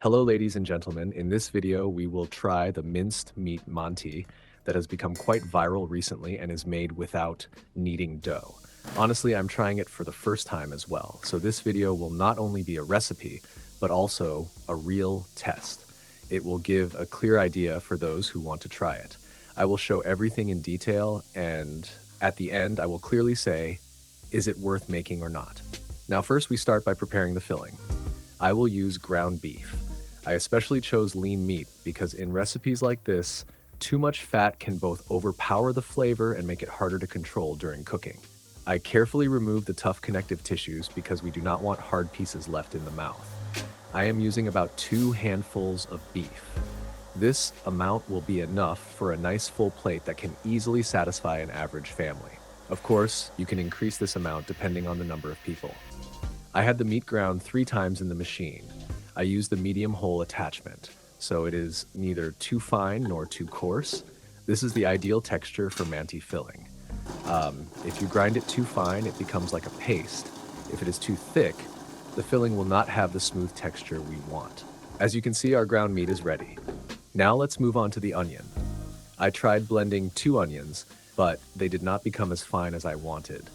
Hello, ladies and gentlemen. In this video, we will try the minced meat Manti that has become quite viral recently and is made without kneading dough. Honestly, I'm trying it for the first time as well, so this video will not only be a recipe, but also a real test. It will give a clear idea for those who want to try it. I will show everything in detail, and at the end, I will clearly say, is it worth making or not? Now, first we start by preparing the filling. I will use ground beef. I especially chose lean meat because in recipes like this, too much fat can both overpower the flavor and make it harder to control during cooking. I carefully remove the tough connective tissues because we do not want hard pieces left in the mouth. I am using about 2 handfuls of beef. This amount will be enough for a nice full plate that can easily satisfy an average family. Of course, you can increase this amount depending on the number of people. I had the meat ground 3 times in the machine. I used the medium hole attachment, so it is neither too fine nor too coarse. This is the ideal texture for manty filling. If you grind it too fine, it becomes like a paste. If it is too thick, the filling will not have the smooth texture we want. As you can see, our ground meat is ready. Now let's move on to the onion. I tried blending 2 onions, but they did not become as fine as I wanted.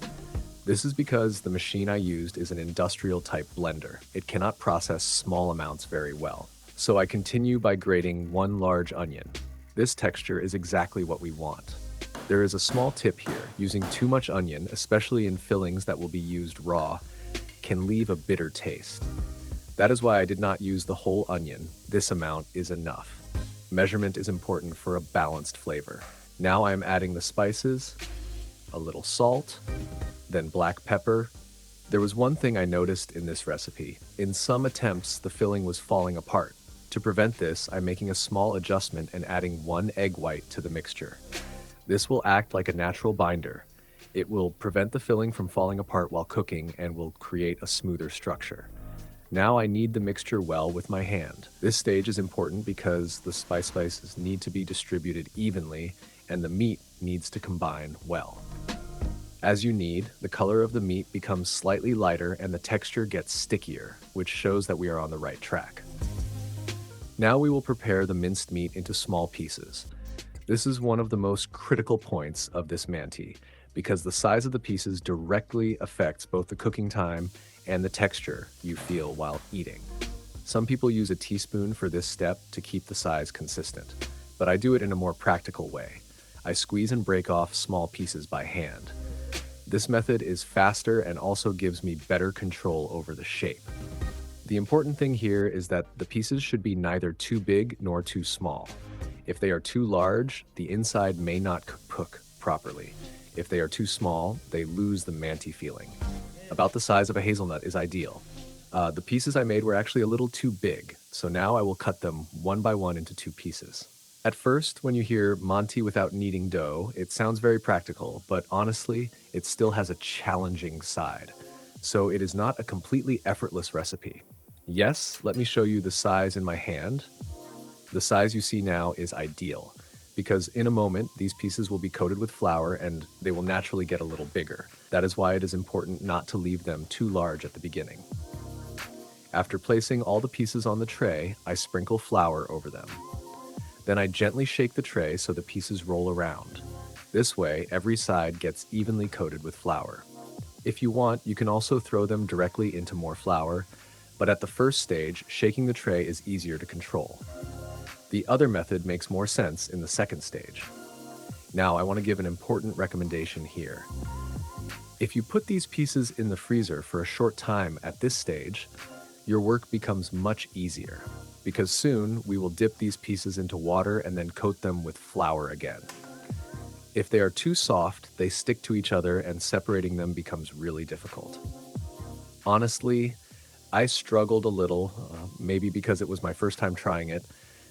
This is because the machine I used is an industrial type blender. It cannot process small amounts very well. So I continue by grating 1 large onion. This texture is exactly what we want. There is a small tip here. Using too much onion, especially in fillings that will be used raw, can leave a bitter taste. That is why I did not use the whole onion. This amount is enough. Measurement is important for a balanced flavor. Now I am adding the spices, a little salt, then black pepper. There was one thing I noticed in this recipe. In some attempts, the filling was falling apart. To prevent this, I'm making a small adjustment and adding 1 egg white to the mixture. This will act like a natural binder. It will prevent the filling from falling apart while cooking and will create a smoother structure. Now I knead the mixture well with my hand. This stage is important because the spices need to be distributed evenly and the meat needs to combine well. As you knead, the color of the meat becomes slightly lighter and the texture gets stickier, which shows that we are on the right track. Now we will prepare the minced meat into small pieces. This is one of the most critical points of this manty, because the size of the pieces directly affects both the cooking time and the texture you feel while eating. Some people use a teaspoon for this step to keep the size consistent, but I do it in a more practical way. I squeeze and break off small pieces by hand. This method is faster and also gives me better control over the shape. The important thing here is that the pieces should be neither too big nor too small. If they are too large, the inside may not cook properly. If they are too small, they lose the manty feeling. About the size of a hazelnut is ideal. The pieces I made were actually a little too big, so now I will cut them 1 by 1 into 2 pieces. At first, when you hear Manti without kneading dough, it sounds very practical, but honestly, it still has a challenging side. So it is not a completely effortless recipe. Yes, let me show you the size in my hand. The size you see now is ideal, because in a moment, these pieces will be coated with flour and they will naturally get a little bigger. That is why it is important not to leave them too large at the beginning. After placing all the pieces on the tray, I sprinkle flour over them. Then I gently shake the tray so the pieces roll around. This way, every side gets evenly coated with flour. If you want, you can also throw them directly into more flour, but at the first stage, shaking the tray is easier to control. The other method makes more sense in the second stage. Now, I want to give an important recommendation here. If you put these pieces in the freezer for a short time at this stage, your work becomes much easier, because soon we will dip these pieces into water and then coat them with flour again. If they are too soft, they stick to each other and separating them becomes really difficult. Honestly, I struggled a little, maybe because it was my first time trying it,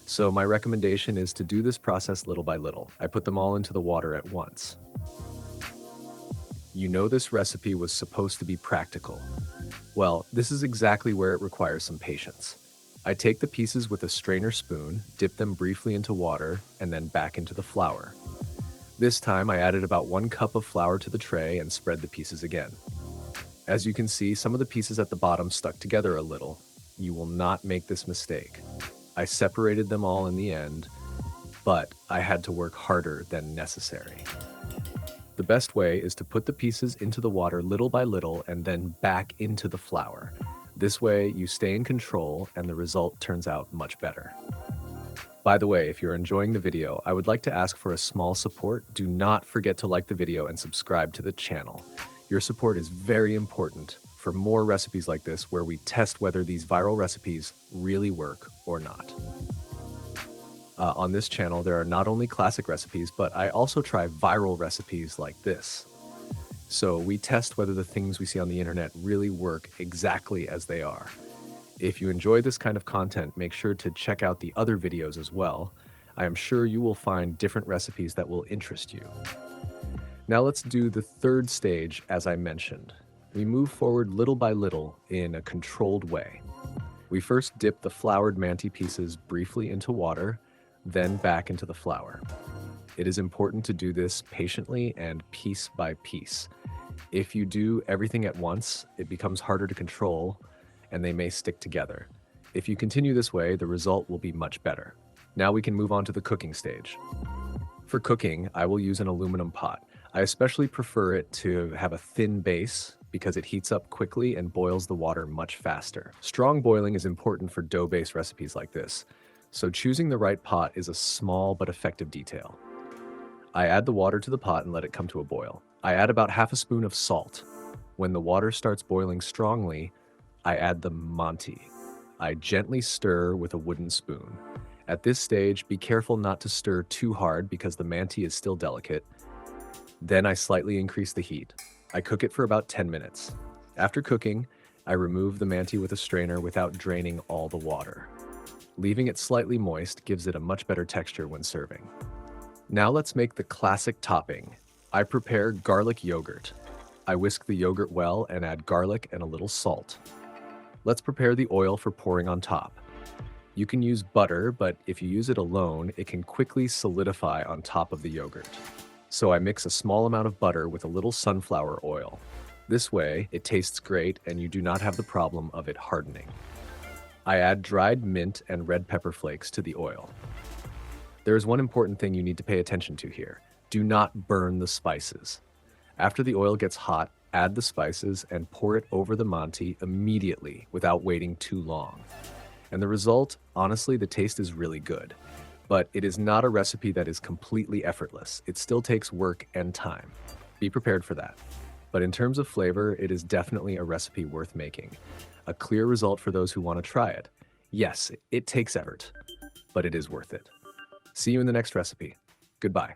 so my recommendation is to do this process little by little. I put them all into the water at once. You know this recipe was supposed to be practical. Well, this is exactly where it requires some patience. I take the pieces with a strainer spoon, dip them briefly into water, and then back into the flour. This time I added about 1 cup of flour to the tray and spread the pieces again. As you can see, some of the pieces at the bottom stuck together a little. You will not make this mistake. I separated them all in the end, but I had to work harder than necessary. The best way is to put the pieces into the water little by little and then back into the flour. This way, you stay in control and the result turns out much better. By the way, if you're enjoying the video, I would like to ask for a small support. Do not forget to like the video and subscribe to the channel. Your support is very important for more recipes like this where we test whether these viral recipes really work or not. On this channel, there are not only classic recipes, but I also try viral recipes like this. So we test whether the things we see on the internet really work exactly as they are. If you enjoy this kind of content, make sure to check out the other videos as well. I am sure you will find different recipes that will interest you. Now let's do the third stage, as I mentioned. We move forward little by little in a controlled way. We first dip the floured manty pieces briefly into water, then back into the flour. It is important to do this patiently and piece by piece. If you do everything at once, it becomes harder to control, and they may stick together. If you continue this way, the result will be much better. Now we can move on to the cooking stage. For cooking, I will use an aluminum pot. I especially prefer it to have a thin base because it heats up quickly and boils the water much faster. Strong boiling is important for dough-based recipes like this, so choosing the right pot is a small but effective detail. I add the water to the pot and let it come to a boil. I add about half a spoon of salt. When the water starts boiling strongly, I add the manty. I gently stir with a wooden spoon. At this stage, be careful not to stir too hard because the manty is still delicate. Then I slightly increase the heat. I cook it for about 10 minutes. After cooking, I remove the manty with a strainer without draining all the water. Leaving it slightly moist gives it a much better texture when serving. Now let's make the classic topping. I prepare garlic yogurt. I whisk the yogurt well and add garlic and a little salt. Let's prepare the oil for pouring on top. You can use butter, but if you use it alone, it can quickly solidify on top of the yogurt. So I mix a small amount of butter with a little sunflower oil. This way, it tastes great and you do not have the problem of it hardening. I add dried mint and red pepper flakes to the oil. There is one important thing you need to pay attention to here. Do not burn the spices. After the oil gets hot, add the spices and pour it over the manty immediately without waiting too long. And the result, honestly, the taste is really good. But it is not a recipe that is completely effortless. It still takes work and time. Be prepared for that. But in terms of flavor, it is definitely a recipe worth making. A clear result for those who want to try it. Yes, it takes effort, but it is worth it. See you in the next recipe. Goodbye.